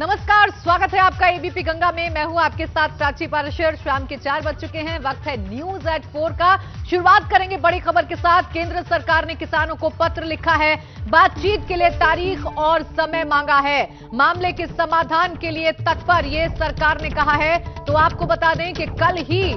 नमस्कार, स्वागत है आपका एबीपी गंगा में। मैं हूं आपके साथ प्राची पाराशर। शाम के 4 बज चुके हैं, वक्त है न्यूज एट 4 का। शुरुआत करेंगे बड़ी खबर के साथ। केंद्र सरकार ने किसानों को पत्र लिखा है, बातचीत के लिए तारीख और समय मांगा है, मामले के समाधान के लिए तत्पर ये सरकार ने कहा है। तो आपको बता दें कि कल ही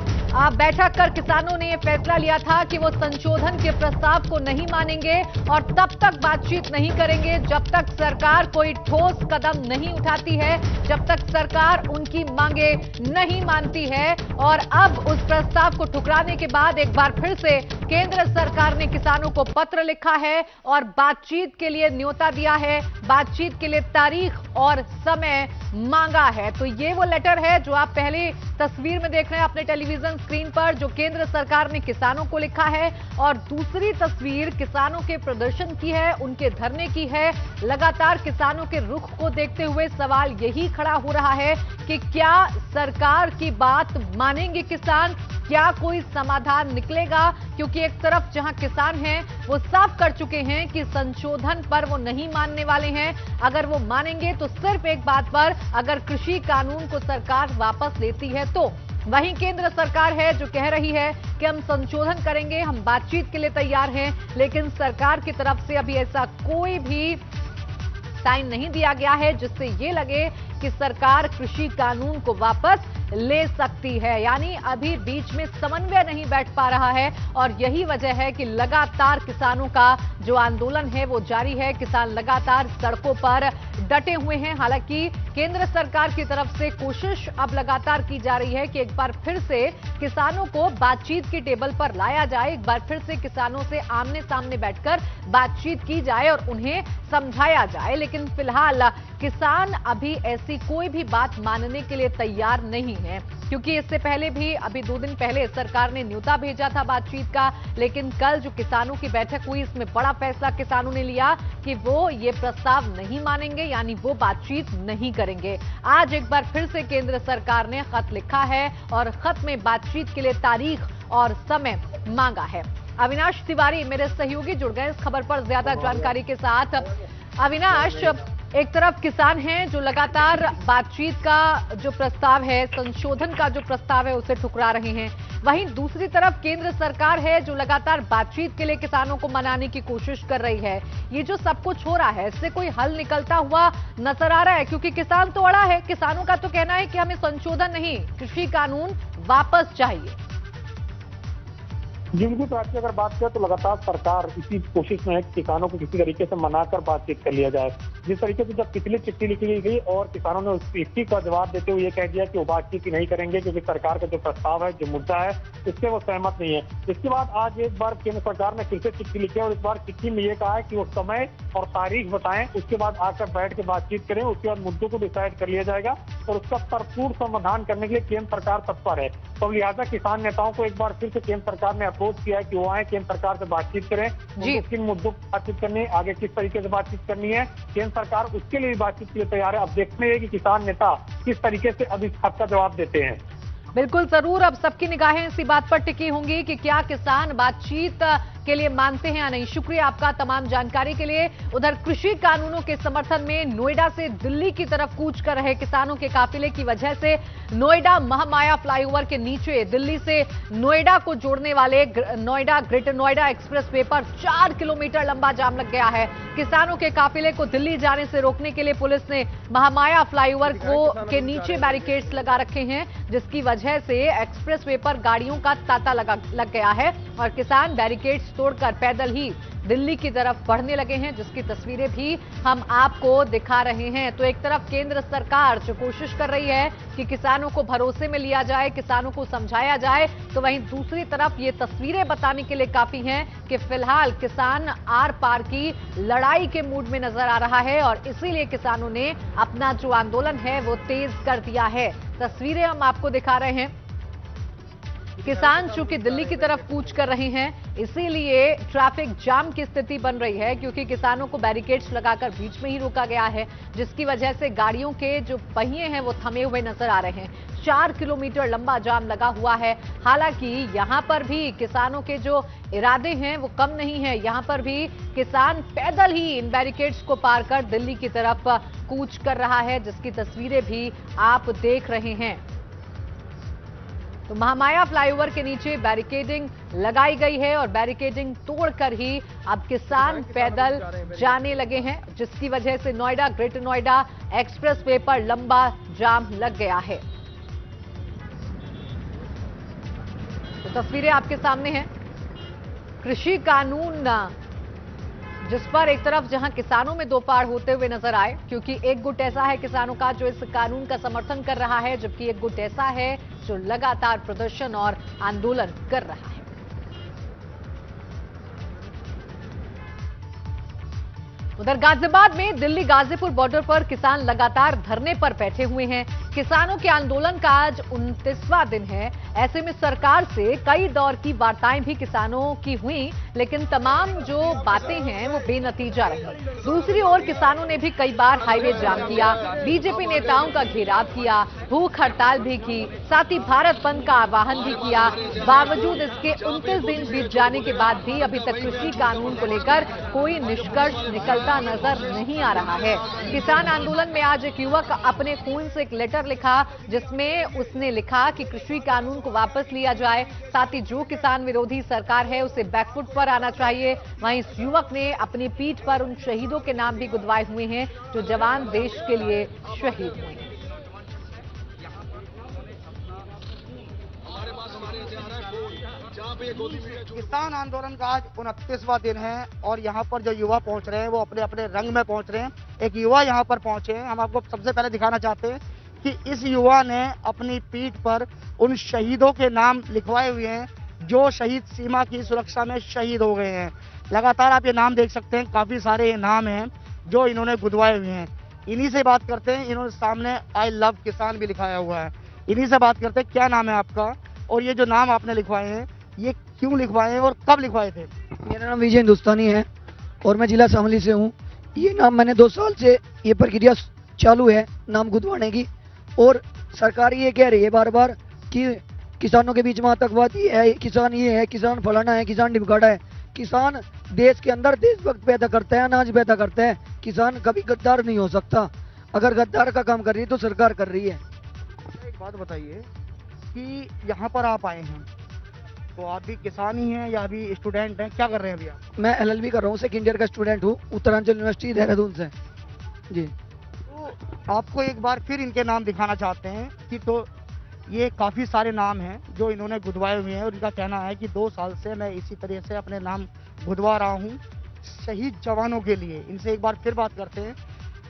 बैठक कर किसानों ने यह फैसला लिया था कि वो संशोधन के प्रस्ताव को नहीं मानेंगे और तब तक बातचीत नहीं करेंगे जब तक सरकार कोई ठोस कदम नहीं उठाती है, जब तक सरकार उनकी मांगे नहीं मानती है। और अब उस प्रस्ताव को ठुकराने के बाद एक बार फिर से केंद्र सरकार ने किसानों को पत्र लिखा है और बातचीत के लिए न्योता दिया है, बातचीत के लिए तारीख और समय मांगा है। तो ये वो लेटर है जो आप पहले तस्वीर में देख रहे हैं अपने टेलीविजन स्क्रीन पर, जो केंद्र सरकार ने किसानों को लिखा है। और दूसरी तस्वीर किसानों के प्रदर्शन की है, उनके धरने की है। लगातार किसानों के रुख को देखते हुए सवाल यही खड़ा हो रहा है कि क्या सरकार की बात मानेंगे किसान, क्या कोई समाधान निकलेगा? क्योंकि एक तरफ जहां किसान हैं वो साफ कर चुके हैं कि संशोधन पर वो नहीं मानने वाले हैं। अगर वो मानेंगे तो सिर्फ एक बात पर, अगर कृषि कानून को सरकार वापस लेती है तो। वहीं केंद्र सरकार है जो कह रही है कि हम संशोधन करेंगे, हम बातचीत के लिए तैयार हैं, लेकिन सरकार की तरफ से अभी ऐसा कोई भी साइन नहीं दिया गया है जिससे ये लगे कि सरकार कृषि कानून को वापस ले सकती है। यानी अभी बीच में समन्वय नहीं बैठ पा रहा है और यही वजह है कि लगातार किसानों का जो आंदोलन है वो जारी है। किसान लगातार सड़कों पर डटे हुए हैं। हालांकि केंद्र सरकार की तरफ से कोशिश अब लगातार की जा रही है कि एक बार फिर से किसानों को बातचीत की टेबल पर लाया जाए, एक बार फिर से किसानों से आमने सामने बैठकर बातचीत की जाए और उन्हें समझाया जाए। लेकिन फिलहाल किसान अभी ऐसी कोई भी बात मानने के लिए तैयार नहीं है, क्योंकि इससे पहले भी अभी 2 दिन पहले सरकार ने न्योता भेजा था बातचीत का। लेकिन कल जो किसानों की बैठक हुई, इसमें बड़ा फैसला किसानों ने लिया कि वो ये प्रस्ताव नहीं मानेंगे, यानी वो बातचीत नहीं करेंगे। आज एक बार फिर से केंद्र सरकार ने खत लिखा है और खत में बातचीत के लिए तारीख और समय मांगा है। अविनाश तिवारी मेरे सहयोगी जुड़ गए इस खबर पर ज्यादा जानकारी के साथ। अविनाश, एक तरफ किसान हैं जो लगातार बातचीत का जो प्रस्ताव है, संशोधन का जो प्रस्ताव है उसे ठुकरा रहे हैं, वहीं दूसरी तरफ केंद्र सरकार है जो लगातार बातचीत के लिए किसानों को मनाने की कोशिश कर रही है। ये जो सब कुछ हो रहा है, इससे कोई हल निकलता हुआ नजर आ रहा है? क्योंकि किसान तो अड़ा है, किसानों का तो कहना है कि हमें संशोधन नहीं, कृषि कानून वापस चाहिए। जिनकी बात की अगर बात करें तो लगातार सरकार इसी कोशिश में है कि किसानों को किसी तरीके से मनाकर बातचीत कर लिया जाए। जिस तरीके से जब पिछली चिट्ठी लिखी गई और किसानों ने उस चिट्ठी का जवाब देते हुए ये कह दिया कि वो बातचीत नहीं करेंगे क्योंकि सरकार का जो प्रस्ताव है, जो मुद्दा है, इससे वो सहमत नहीं है। इसके बाद आज एक बार केंद्र सरकार ने फिर से चिट्ठी लिखी और इस बार चिट्ठी में ये कहा है कि वो समय और तारीख बताएं, उसके बाद आकर बैठ के बातचीत करें, उसके बाद मुद्दों को डिसाइड कर लिया जाएगा और उसका भरपूर समाधान करने के लिए केंद्र सरकार तत्पर है। तो लिहाजा किसान नेताओं को एक बार फिर से केंद्र सरकार ने अप्रोच किया है कि वो आए, केंद्र सरकार से बातचीत करें, किन मुद्दों पर बातचीत करनी है, आगे किस तरीके से बातचीत करनी है। केंद्र सरकार उसके लिए भी बातचीत के लिए तैयार है। अब देखते हैं कि किसान नेता किस तरीके से अब इस खत का जवाब देते हैं। बिल्कुल जरूर, अब सबकी निगाहें इसी बात पर टिकी होंगी कि क्या किसान बातचीत के लिए मानते हैं या नहीं। शुक्रिया आपका तमाम जानकारी के लिए। उधर कृषि कानूनों के समर्थन में नोएडा से दिल्ली की तरफ कूच कर रहे किसानों के काफिले की वजह से नोएडा महामाया फ्लाईओवर के नीचे दिल्ली से नोएडा को जोड़ने वाले Noida greater Noida express way पर 4 किलोमीटर लंबा जाम लग गया है। किसानों के काफिले को दिल्ली जाने से रोकने के लिए पुलिस ने महामाया फ्लाईओवर के नीचे बैरिकेड्स लगा रखे हैं, जिसकी वजह से एक्सप्रेस वे पर गाड़ियों का तांता लग गया है और किसान बैरिकेड्स तोड़कर पैदल ही दिल्ली की तरफ बढ़ने लगे हैं, जिसकी तस्वीरें भी हम आपको दिखा रहे हैं। तो एक तरफ केंद्र सरकार जो कोशिश कर रही है कि किसानों को भरोसे में लिया जाए, किसानों को समझाया जाए, तो वहीं दूसरी तरफ ये तस्वीरें बताने के लिए काफी हैं कि फिलहाल किसान आर पार की लड़ाई के मूड में नजर आ रहा है और इसीलिए किसानों ने अपना जो आंदोलन है वो तेज कर दिया है। तस्वीरें हम आपको दिखा रहे हैं। किसान चूंकि दिल्ली की तरफ कूच कर रहे हैं, इसीलिए ट्रैफिक जाम की स्थिति बन रही है, क्योंकि किसानों को बैरिकेड्स लगाकर बीच में ही रोका गया है, जिसकी वजह से गाड़ियों के जो पहिए हैं वो थमे हुए नजर आ रहे हैं। 4 किलोमीटर लंबा जाम लगा हुआ है। हालांकि यहां पर भी किसानों के जो इरादे हैं वो कम नहीं है। यहां पर भी किसान पैदल ही इन बैरिकेड्स को पार कर दिल्ली की तरफ कूच कर रहा है, जिसकी तस्वीरें भी आप देख रहे हैं। तो महामाया फ्लाईओवर के नीचे बैरिकेडिंग लगाई गई है और बैरिकेडिंग तोड़कर ही अब किसान पैदल जाने लगे हैं, जिसकी वजह से Noida greater Noida express way पर लंबा जाम लग गया है। तो तस्वीरें आपके सामने हैं। कृषि कानून जिस पर एक तरफ जहां किसानों में दो पाड़ होते हुए नजर आए, क्योंकि एक गुट ऐसा है किसानों का जो इस कानून का समर्थन कर रहा है, जबकि एक गुट ऐसा है जो लगातार प्रदर्शन और आंदोलन कर रहा है। उधर गाजियाबाद में दिल्ली गाजीपुर बॉर्डर पर किसान लगातार धरने पर बैठे हुए हैं। किसानों के आंदोलन का आज 29वां दिन है। ऐसे में सरकार से कई दौर की वार्ताएं भी किसानों की हुई, लेकिन तमाम जो बातें हैं वो बेनतीजा रही। दूसरी ओर किसानों ने भी कई बार हाईवे जाम किया, बीजेपी नेताओं का घेराव किया, भूख हड़ताल भी की, साथ ही भारत बंद का आह्वान भी किया। बावजूद इसके 29 दिन बीत जाने के बाद भी अभी तक कृषि कानून को लेकर कोई निष्कर्ष निकलता नजर नहीं आ रहा है। किसान आंदोलन में आज एक युवक अपने खून से एक लेटर लिखा, जिसमें उसने लिखा कि कृषि कानून को वापस लिया जाए, साथ ही जो किसान विरोधी सरकार है उसे बैकफुट पर आना चाहिए। वहीं इस युवक ने अपनी पीठ पर उन शहीदों के नाम भी गुदवाए हुए हैं जो जवान देश के लिए शहीद हुए हैं। किसान आंदोलन का आज 29वां दिन है और यहाँ पर जो युवा पहुँच रहे हैं वो अपने अपने रंग में पहुँच रहे हैं। एक युवा यहाँ पर पहुँचे हैं, हम आपको सबसे पहले दिखाना चाहते हैं कि इस युवा ने अपनी पीठ पर उन शहीदों के नाम लिखवाए हुए हैं जो शहीद सीमा की सुरक्षा में शहीद हो गए हैं। लगातार आप ये नाम देख सकते हैं, काफी सारे ये नाम हैं जो इन्होंने गुदवाए हुए हैं। इन्हीं से बात करते हैं, इन्होंने सामने आई लव किसान भी लिखाया हुआ है। इन्हीं से बात करते हैं, क्या नाम है आपका और ये जो नाम आपने लिखवाए हैं ये क्यों लिखवाए हैं और कब लिखवाए थे? मेरा नाम विजय हिंदुस्तानी है और मैं जिला शामली से हूँ। ये नाम मैंने 2 साल से ये प्रक्रिया चालू है नाम गुदवाने की, और सरकार ये कह रही है बार बार कि किसानों के बीच में आतंकवादी है, किसान ये है, किसान फलाना है, किसान ढिमकाड़ा है। किसान देश के अंदर देशभक्त पैदा करता है, अनाज पैदा करता है। किसान कभी गद्दार नहीं हो सकता। अगर गद्दार का काम कर रही है तो सरकार कर रही है। एक बात बताइए कि यहाँ पर आप आए हैं तो आप भी किसान ही हैं या अभी स्टूडेंट हैं, क्या कर रहे हैं अभी आप? मैं LLB कर रहा हूँ, सेकेंड ईयर का स्टूडेंट हूँ, उत्तरांचल यूनिवर्सिटी देहरादून से जी। तो आपको एक बार फिर इनके नाम दिखाना चाहते हैं कि तो ये काफ़ी सारे नाम हैं जो इन्होंने गुदवाए हुए हैं और इनका कहना है कि 2 साल से मैं इसी तरह से अपने नाम गुदवा रहा हूँ शहीद जवानों के लिए। इनसे एक बार फिर बात करते हैं।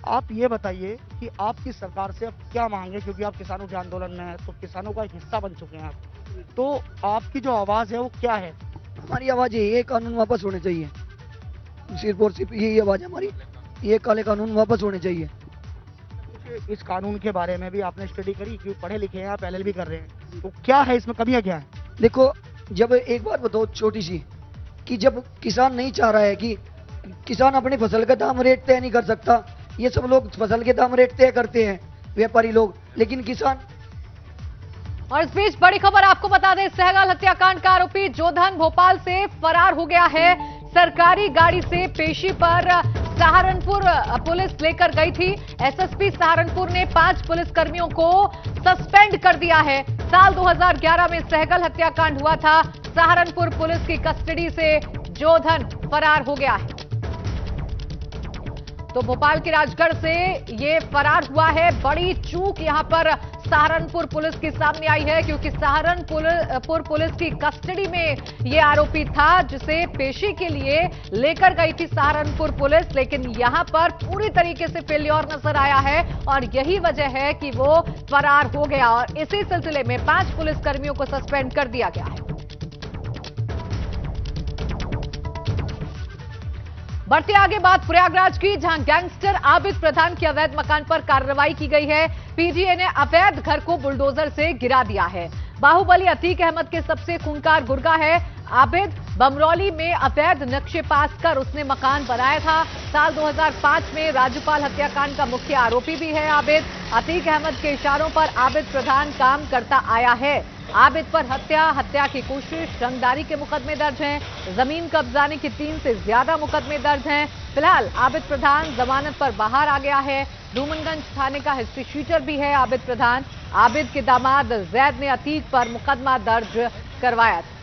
आप ये बताइए कि आपकी सरकार से अब क्या मांगे, क्योंकि आप किसानों के आंदोलन में हैं तो किसानों का एक हिस्सा बन चुके हैं आप, तो आपकी जो आवाज़ है वो क्या है? हमारी आवाज़ ये कानून वापस होने चाहिए, सिर्फ और सिर्फ यही आवाज़ है हमारी, ये काले कानून वापस होने चाहिए। इस कानून के बारे में भी आपने स्टडी करी, क्यों पढ़े लिखे हैं आप, LLB कर रहे हैं, तो क्या है इसमें कमियां क्या है? देखो, जब एक बात बताओ छोटी सी, कि जब किसान नहीं चाह रहा है कि किसान अपनी फसल का दाम रेट तय नहीं कर सकता, ये सब लोग फसल के दाम रेट तय करते हैं व्यापारी लोग, लेकिन किसान। और इस बीच बड़ी खबर आपको बता दें, सहगल हत्याकांड का आरोपी जोधन भोपाल से फरार हो गया है। सरकारी गाड़ी से पेशी पर सहारनपुर पुलिस लेकर गई थी। SSP सहारनपुर ने 5 पुलिसकर्मियों को सस्पेंड कर दिया है। साल 2011 में सहगल हत्याकांड हुआ था। सहारनपुर पुलिस की कस्टडी से जोधन फरार हो गया है। तो भोपाल के राजगढ़ से ये फरार हुआ है। बड़ी चूक यहां पर सहारनपुर पुलिस की सामने आई है, क्योंकि सहारनपुर पुलिस की कस्टडी में ये आरोपी था जिसे पेशी के लिए लेकर गई थी सहारनपुर पुलिस, लेकिन यहां पर पूरी तरीके से फेल्योर नजर आया है और यही वजह है कि वो फरार हो गया और इसी सिलसिले में 5 पुलिसकर्मियों को सस्पेंड कर दिया गया है। बढ़ते आगे बात प्रयागराज की, जहां गैंगस्टर आबिद प्रधान के अवैध मकान पर कार्रवाई की गई है। पीजीए ने अवैध घर को बुलडोजर से गिरा दिया है। बाहुबली अतीक अहमद के सबसे खूंखार गुर्गा है आबिद। बमरौली में अवैध नक्शे पास कर उसने मकान बनाया था। साल 2005 में राज्यपाल हत्याकांड का मुख्य आरोपी भी है आबिद। अतीक अहमद के इशारों पर आबिद प्रधान काम करता आया है। आबिद पर हत्या की कोशिश, रंगदारी के मुकदमे दर्ज हैं। जमीन कब्जाने की 3 से ज्यादा मुकदमे दर्ज हैं। फिलहाल आबिद प्रधान जमानत पर बाहर आ गया है। डूमनगंज थाने का हिस्ट्री शीटर भी है आबिद प्रधान। आबिद के दामाद जैद ने अतीक पर मुकदमा दर्ज करवाया था।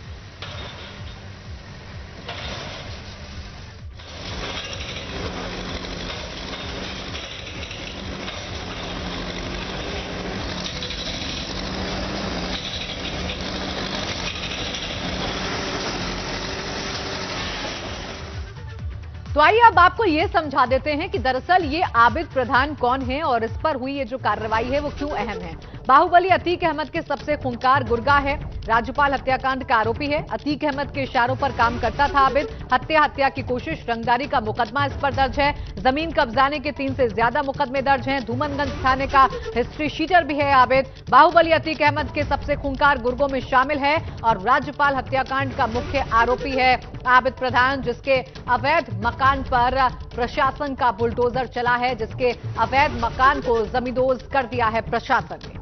तो आइए अब आपको ये समझा देते हैं कि दरअसल ये आबिद प्रधान कौन है और इस पर हुई ये जो कार्रवाई है वो क्यों अहम है। बाहुबली अतीक अहमद के सबसे खूंखार गुर्गा है। राज्यपाल हत्याकांड का आरोपी है। अतीक अहमद के इशारों पर काम करता था आबिद। हत्या की कोशिश, रंगदारी का मुकदमा इस पर दर्ज है। जमीन कब्जाने के 3 से ज्यादा मुकदमे दर्ज हैं। धूमनगंज थाने का हिस्ट्री शीटर भी है आबिद। बाहुबली अतीक अहमद के सबसे खूंखार गुर्गों में शामिल है और राज्यपाल हत्याकांड का मुख्य आरोपी है आबिद प्रधान, जिसके अवैध मकान पर प्रशासन का बुलडोजर चला है, जिसके अवैध मकान को जमींदोज कर दिया है प्रशासन ने।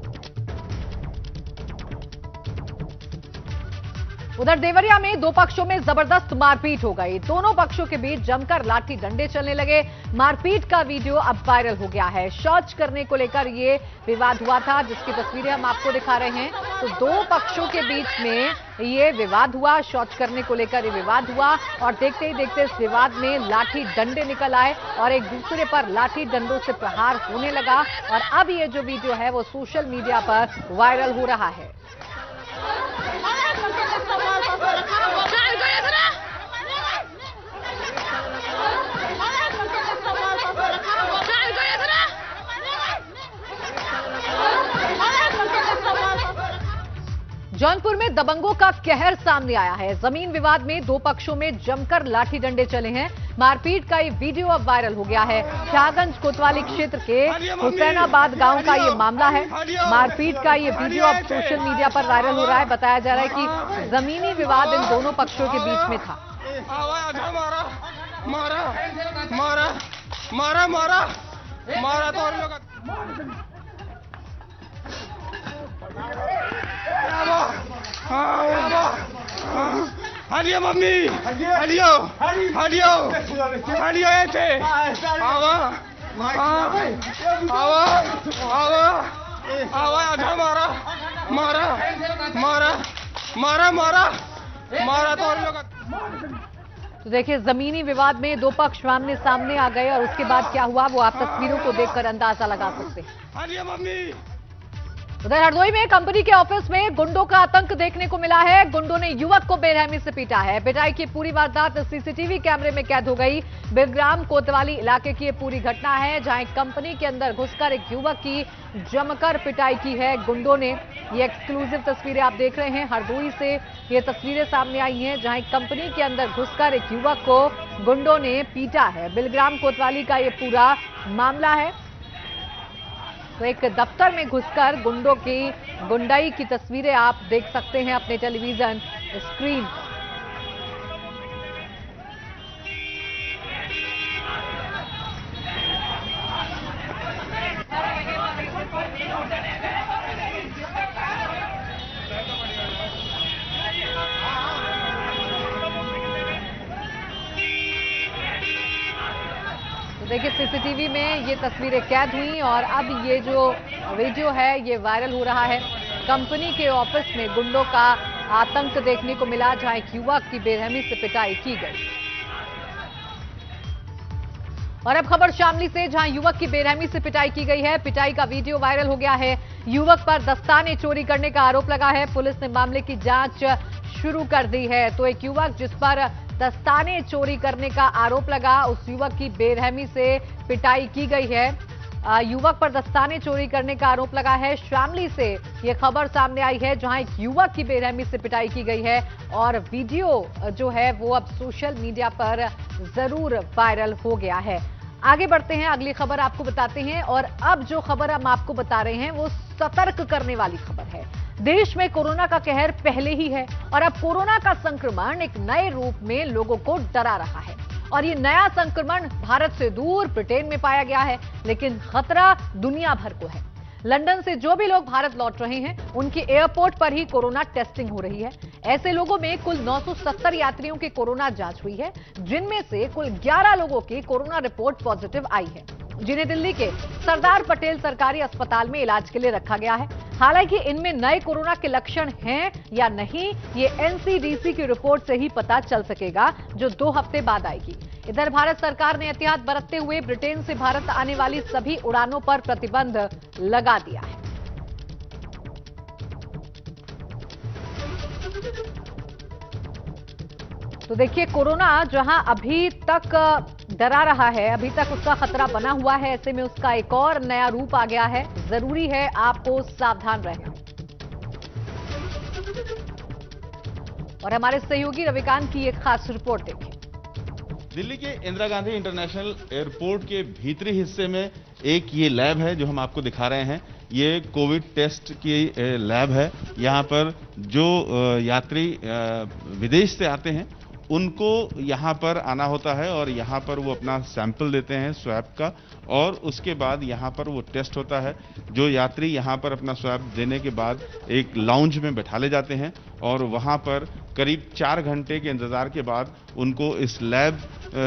उधर देवरिया में 2 पक्षों में जबरदस्त मारपीट हो गई। दोनों पक्षों के बीच जमकर लाठी डंडे चलने लगे। मारपीट का वीडियो अब वायरल हो गया है। शौच करने को लेकर ये विवाद हुआ था, जिसकी तस्वीरें हम आपको दिखा रहे हैं। तो 2 पक्षों के बीच में ये विवाद हुआ, शौच करने को लेकर ये विवाद हुआ और देखते ही देखते इस विवाद में लाठी डंडे निकल आए और एक दूसरे पर लाठी डंडों से प्रहार होने लगा और अब ये जो वीडियो है वो सोशल मीडिया पर वायरल हो रहा है। जौनपुर में दबंगों का कहर सामने आया है। जमीन विवाद में 2 पक्षों में जमकर लाठी डंडे चले हैं। मारपीट का ये वीडियो अब वायरल हो गया है। शाहगंज कोतवाली क्षेत्र के हुसैनाबाद गांव का ये मामला है। मारपीट का ये वीडियो अब सोशल मीडिया पर वायरल हो रहा है। बताया जा रहा है कि जमीनी विवाद इन दोनों पक्षों के बीच में था। हलियो मम्मी, हलियो ऐसे आवा आधा मारा तो तो देखिए, जमीनी विवाद में 2 पक्ष आमने सामने आ गए और उसके बाद क्या हुआ वो आप तस्वीरों को देखकर अंदाजा लगा सकते हैं। उधर हरदोई में कंपनी के ऑफिस में गुंडों का आतंक देखने को मिला है। गुंडों ने युवक को बेरहमी से पीटा है। पिटाई की पूरी वारदात सीसीटीवी कैमरे में कैद हो गई। बिलग्राम कोतवाली इलाके की ये पूरी घटना है, जहां कंपनी के अंदर घुसकर एक युवक की जमकर पिटाई की है गुंडों ने। ये एक्सक्लूसिव तस्वीरें आप देख रहे हैं। हरदोई से ये तस्वीरें सामने आई हैं, जहां कंपनी के अंदर घुसकर एक युवक को गुंडों ने पीटा है। बिलग्राम कोतवाली का ये पूरा मामला है। तो एक दफ्तर में घुसकर गुंडों की गुंडाई की तस्वीरें आप देख सकते हैं अपने टेलीविजन स्क्रीन। देखिए, सीसीटीवी में ये तस्वीरें कैद हुई और अब ये जो वीडियो है ये वायरल हो रहा है। कंपनी के ऑफिस में गुंडों का आतंक देखने को मिला, जहां एक युवक की बेरहमी से पिटाई की गई। और अब खबर शामली से, जहां युवक की बेरहमी से पिटाई की गई है। पिटाई का वीडियो वायरल हो गया है। युवक पर दस्ताने चोरी करने का आरोप लगा है। पुलिस ने मामले की जांच शुरू कर दी है। तो एक युवक जिस पर दस्ताने चोरी करने का आरोप लगा, उस युवक की बेरहमी से पिटाई की गई है। युवक पर दस्ताने चोरी करने का आरोप लगा है। शामली से यह खबर सामने आई है, जहां एक युवक की बेरहमी से पिटाई की गई है और वीडियो जो है वो अब सोशल मीडिया पर जरूर वायरल हो गया है। आगे बढ़ते हैं, अगली खबर आपको बताते हैं। और अब जो खबर हम आपको बता रहे हैं वो सतर्क करने वाली खबर है। देश में कोरोना का कहर पहले ही है और अब कोरोना का संक्रमण एक नए रूप में लोगों को डरा रहा है। और ये नया संक्रमण भारत से दूर ब्रिटेन में पाया गया है, लेकिन खतरा दुनिया भर को है। लंदन से जो भी लोग भारत लौट रहे हैं, उनकी एयरपोर्ट पर ही कोरोना टेस्टिंग हो रही है। ऐसे लोगों में कुल 970 यात्रियों की कोरोना जांच हुई है, जिनमें से कुल 11 लोगों की कोरोना रिपोर्ट पॉजिटिव आई है, जिन्हें दिल्ली के सरदार पटेल सरकारी अस्पताल में इलाज के लिए रखा गया है। हालांकि इनमें नए कोरोना के लक्षण हैं या नहीं, ये एनसीडीसी की रिपोर्ट से ही पता चल सकेगा, जो 2 हफ्ते बाद आएगी। इधर भारत सरकार ने एहतियात बरतते हुए ब्रिटेन से भारत आने वाली सभी उड़ानों पर प्रतिबंध लगा दिया है। तो देखिए, कोरोना जहां अभी तक डरा रहा है, अभी तक उसका खतरा बना हुआ है, ऐसे में उसका एक और नया रूप आ गया है। जरूरी है आपको सावधान रहना। और हमारे सहयोगी रविकांत की एक खास रिपोर्ट देखिए। दिल्ली के इंदिरा गांधी इंटरनेशनल एयरपोर्ट के भीतरी हिस्से में एक ये लैब है जो हम आपको दिखा रहे हैं। ये कोविड टेस्ट की लैब है। यहाँ पर जो यात्री विदेश से आते हैं, उनको यहाँ पर आना होता है और यहाँ पर वो अपना सैंपल देते हैं स्वैब का, और उसके बाद यहाँ पर वो टेस्ट होता है। जो यात्री यहाँ पर अपना स्वैब देने के बाद एक लाउंज में बैठा ले जाते हैं और वहाँ पर करीब 4 घंटे के इंतजार के बाद उनको इस लैब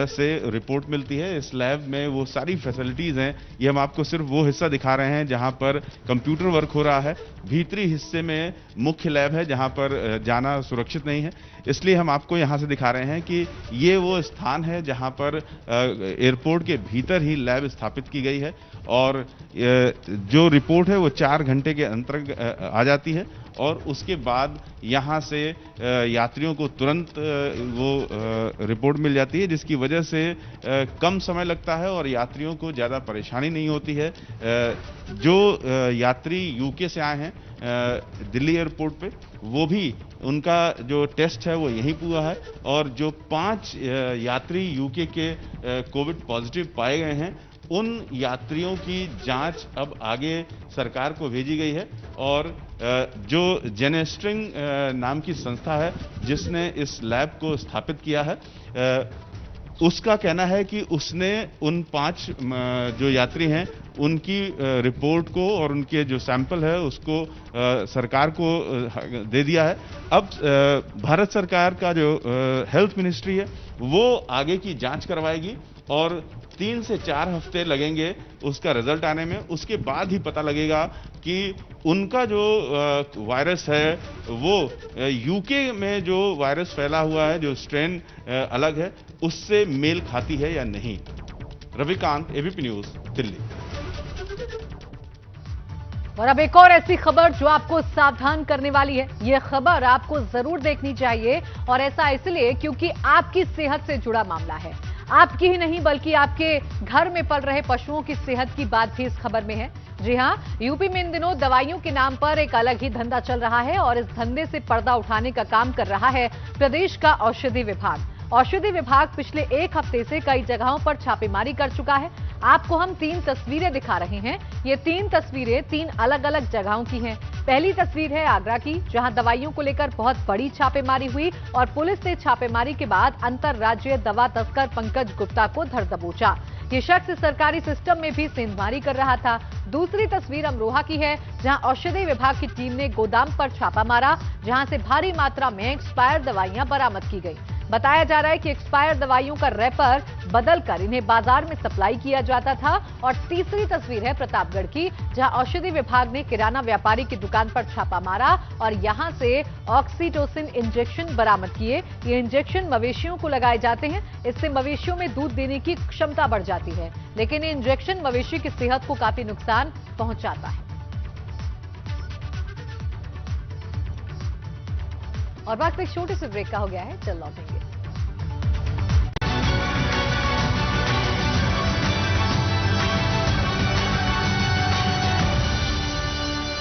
से रिपोर्ट मिलती है। इस लैब में वो सारी फैसिलिटीज हैं। ये हम आपको सिर्फ वो हिस्सा दिखा रहे हैं जहां पर कंप्यूटर वर्क हो रहा है। भीतरी हिस्से में मुख्य लैब है जहां पर जाना सुरक्षित नहीं है, इसलिए हम आपको यहां से दिखा रहे हैं कि ये वो स्थान है जहां पर एयरपोर्ट के भीतर ही लैब स्थापित की गई है। और जो रिपोर्ट है वो 4 घंटे के अंतर आ जाती है और उसके बाद यहाँ से यात्रियों को तुरंत वो रिपोर्ट मिल जाती है, जिसकी वजह से कम समय लगता है और यात्रियों को ज़्यादा परेशानी नहीं होती है। जो यात्री यूके से आए हैं दिल्ली एयरपोर्ट पे, वो भी उनका जो टेस्ट है वो यहीं पूरा है। और जो 5 यात्री यूके के कोविड पॉजिटिव पाए गए हैं, उन यात्रियों की जांच अब आगे सरकार को भेजी गई है। और जो जेनेस्ट्रिंग नाम की संस्था है जिसने इस लैब को स्थापित किया है, उसका कहना है कि उसने उन 5 जो यात्री हैं उनकी रिपोर्ट को और उनके जो सैंपल है उसको सरकार को दे दिया है। अब भारत सरकार का जो हेल्थ मिनिस्ट्री है वो आगे की जांच करवाएगी और 3 से 4 हफ्ते लगेंगे उसका रिजल्ट आने में। उसके बाद ही पता लगेगा कि उनका जो वायरस है वो यूके में जो वायरस फैला हुआ है, जो स्ट्रेन अलग है, उससे मेल खाती है या नहीं। Ravikant, ABP news, Delhi. और अब एक और ऐसी खबर जो आपको सावधान करने वाली है। यह खबर आपको जरूर देखनी चाहिए, और ऐसा इसलिए क्योंकि आपकी सेहत से जुड़ा मामला है। आपकी ही नहीं बल्कि आपके घर में पल रहे पशुओं की सेहत की बात भी इस खबर में है। जी हां, यूपी में इन दिनों दवाइयों के नाम पर एक अलग ही धंधा चल रहा है और इस धंधे से पर्दा उठाने का काम कर रहा है प्रदेश का औषधि विभाग। औषधि विभाग पिछले 1 हफ्ते से कई जगहों पर छापेमारी कर चुका है। आपको हम 3 तस्वीरें दिखा रहे हैं। ये 3 तस्वीरें 3 अलग अलग जगहों की हैं। पहली तस्वीर है आगरा की, जहां दवाइयों को लेकर बहुत बड़ी छापेमारी हुई और पुलिस ने छापेमारी के बाद अंतरराज्यीय दवा तस्कर पंकज गुप्ता को धर दबोचा। ये शख्स सरकारी सिस्टम में भी सेंधमारी कर रहा था। दूसरी तस्वीर अमरोहा की है, जहां औषधि विभाग की टीम ने गोदाम पर छापा मारा, जहां से भारी मात्रा में एक्सपायर दवाइयां बरामद की गई। बताया जा रहा है कि एक्सपायर दवाइयों का रैपर बदलकर इन्हें बाजार में सप्लाई किया जाता था। और तीसरी तस्वीर है प्रतापगढ़ की, जहां औषधि विभाग ने किराना व्यापारी की दुकान पर छापा मारा और यहां से ऑक्सीटोसिन इंजेक्शन बरामद किए। ये इंजेक्शन मवेशियों को लगाए जाते हैं। इससे मवेशियों में दूध देने की क्षमता बढ़ जाती है, लेकिन ये इंजेक्शन मवेशी की सेहत को काफी नुकसान पहुंचाता है। और वक्त एक छोटे से ब्रेक का हो गया है, चल लौटेंगे।